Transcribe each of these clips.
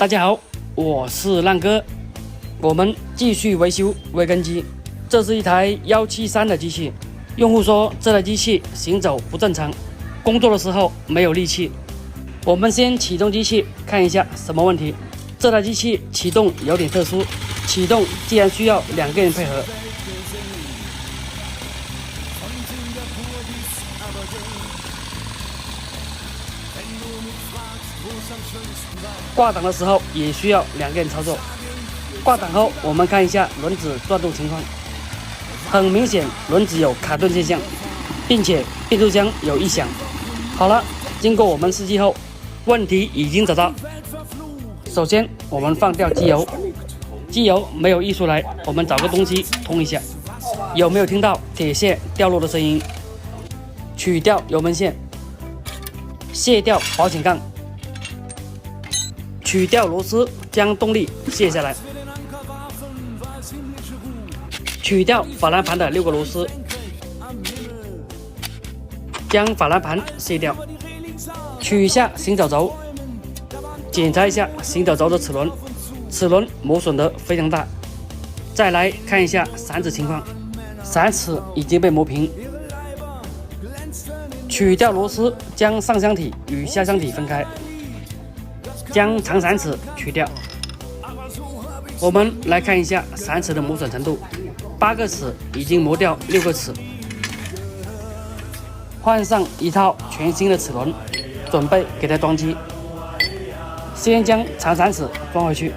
大家好，我是浪哥，我们继续维修微根机。这是一台173的机器，用户说这台机器行走不正常，工作的时候没有力气。我们先启动机器看一下什么问题。这台机器启动有点特殊，启动既然需要2个人配合。挂档的时候也需要2个人操作。挂档后，我们看一下轮子转动情况，很明显轮子有卡顿现象，并且变速箱有异响。好了，经过我们试机后，问题已经找到。首先，我们放掉机油，机油没有溢出来，我们找个东西通一下。有没有听到铁线掉落的声音？取掉油门线，卸掉保险杠，取掉螺丝，将动力卸下来，取掉法兰盘的6个螺丝，将法兰盘卸掉，取下行走轴，检查一下行走轴的齿轮，齿轮磨损得非常大。再来看一下散齿情况，散齿已经被磨平。取掉螺丝，将上箱体与下箱体分开，将长散齿取掉。我们来看一下散齿的磨损程度，8个齿已经磨掉6个齿。换上一套全新的齿轮，准备给它装机。先将长散齿装回去，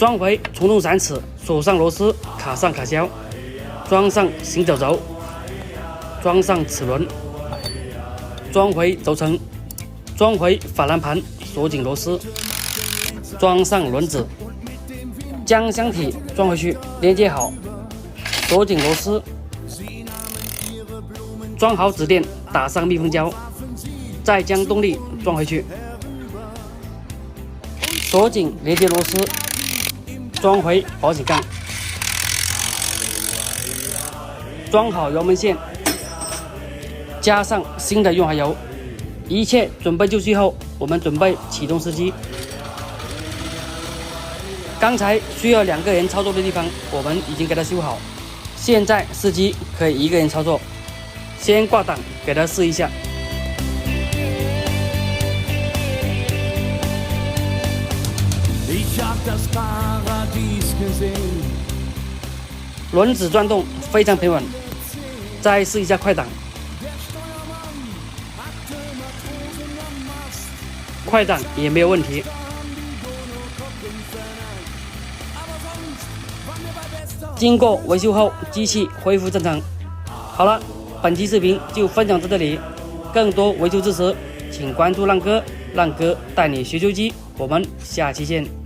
装回虫洞散齿，锁上螺丝，卡上卡销，装上行走轴，装上齿轮，装回轴承，装回法兰盘，锁紧螺丝，装上轮子，将箱体装回去，连接好，锁紧螺丝，装好指垫，打上密封胶，再将动力装回去，锁紧连接螺丝，装回保险杠，装好油门线，加上新的润滑油。一切准备就绪后，我们准备启动试机。刚才需要2个人操作的地方，我们已经给它修好。现在试机可以1个人操作。先挂档给它试一下。轮子转动非常平稳。再试一下快档。快档也没有问题。经过维修后，机器恢复正常。好了，本期视频就分享到这里。更多维修知识，请关注浪哥，浪哥带你学修机。我们下期见。